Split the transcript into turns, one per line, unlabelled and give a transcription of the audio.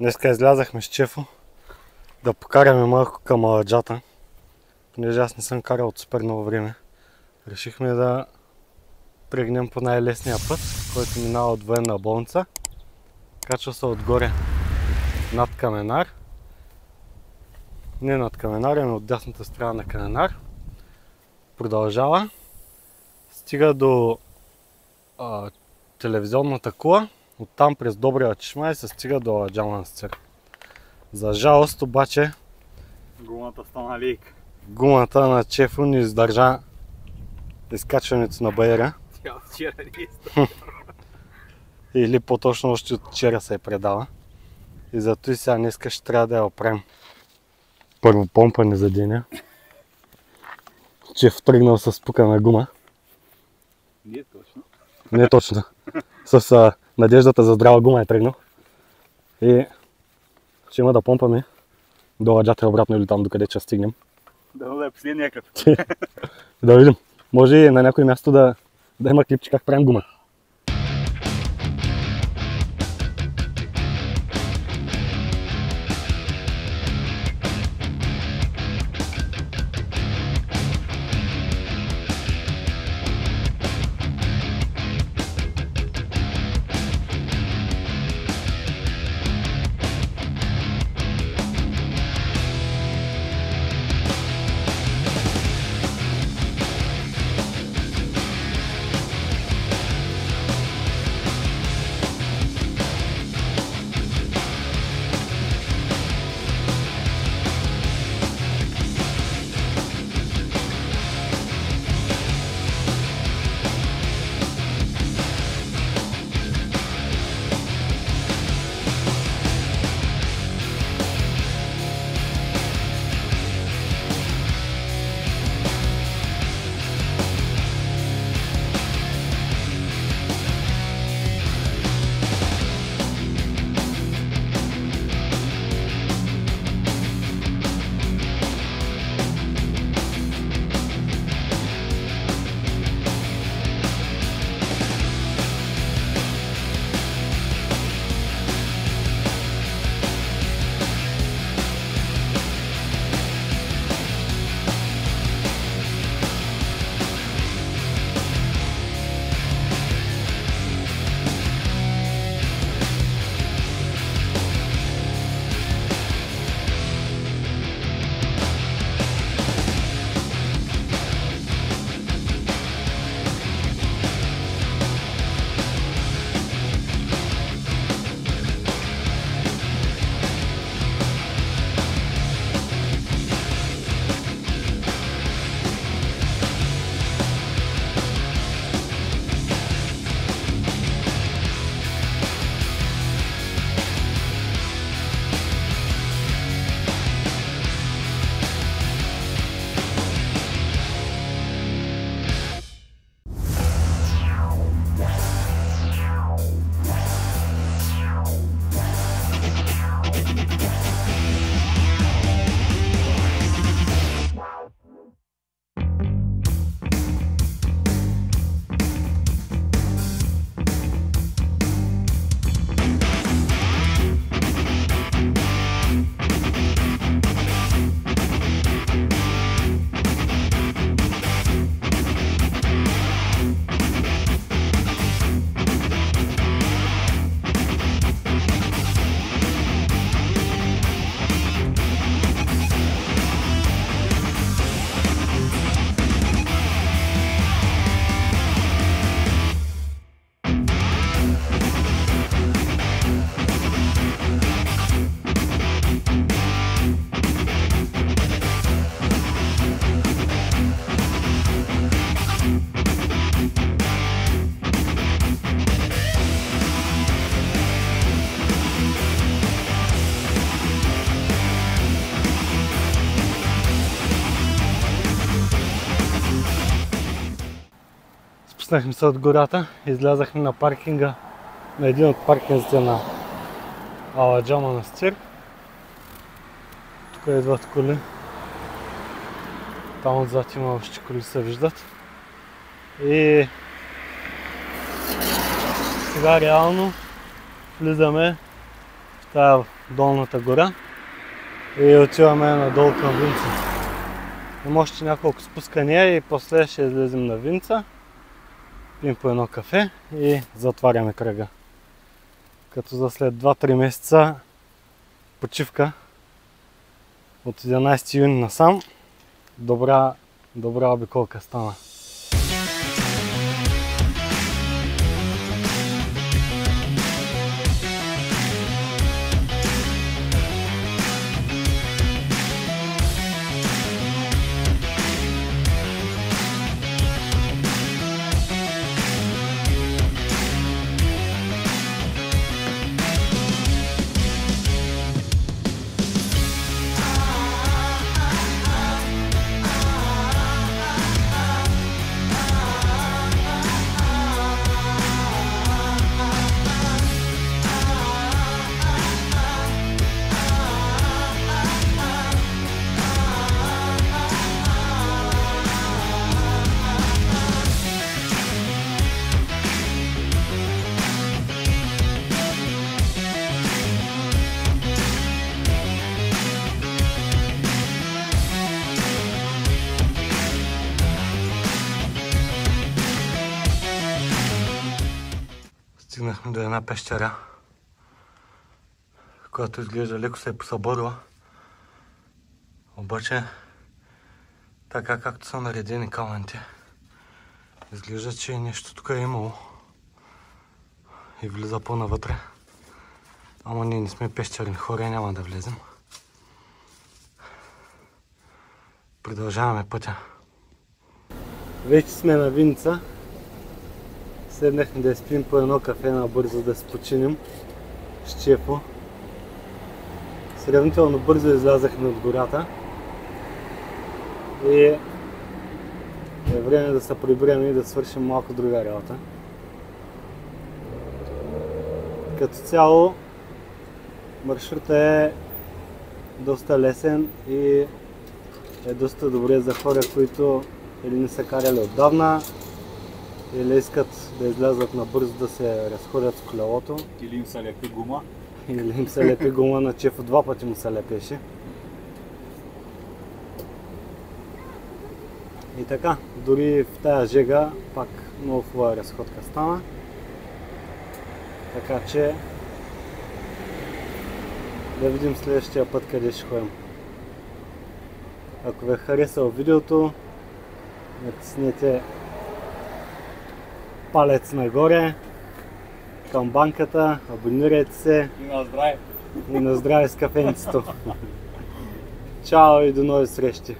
Днеска излязахме с Чефо да покараме малко към Аладжата, понеже аз не съм карал от супер много време. Решихме да прегнем по най-лесния път, който минава от военна болница. Качва се отгоре над Каменар. Не над Каменар, ами от дясната страна на Каменар. Продължава. Стига до телевизионната кула. Оттам през Добрия чешма и се стига до Аладжа манастир. За жалост обаче
гумата стана лейка.
Гумата на Чефо ни издържа изкачването на Баира.
Тя вчера не издържа.
Или по-точно още от вчера се е предала. И зато и сега днеска ще трябва да я оправим. Първо помпане за деня. Чефо тръгнал с спукана гума.
Не точно.
Не точно. С надеждата за здрава гума е тръгнал. И ще има да помпаме до Аладжата обратно или там докъде ще стигнем.
Да е последния кръг.
Да видим. Може и на някое място да има клипче как правим гума. Спуснахме се от гората, излязахме на паркинга, на един от паркингите на Аладжа манастир. Тук идват коли. Там отзад има още коли, се виждат. И сега реално влизаме в тази долната гора и отиваме надолу към Винца. Има още няколко спускания и после ще излезем на Винца, пием по едно кафе и затваряме кръга. Като за след 2-3 месеца почивка от 11 юни насам, добра обиколка стана. Стигнахме до една пещера, която изглежда леко се е посъборила. Обаче, така както са наредени камъните, изглежда, че нещо тук е имало и влиза по-навътре. Ама ние не сме пещерни хора и няма да влезем. Продължаваме пътя. Вече сме на Винца. Седнахме да спим по едно кафе набързо да се починим с Чефо. Сравнително бързо излязахме от гората и е време да се приберем и да свършим малко друга работа. Като цяло маршрутът е доста лесен и е доста добре за хора, които или не са карали отдавна, или искат да излязат набързо да се разходят с колелото.
Или им се лепи гума.
Или им се лепи гума, на Чефо 2 пъти му се лепеше. И така, дори в тая жега пак много хубава разходка стана. Така че да видим следващия път къде ще ходим. Ако ви е харесало видеото, натиснете палец нагоре, камбанката, абонирайте се
И на здраве!
и на здраве с кафенцето. Чао и до нови срещи!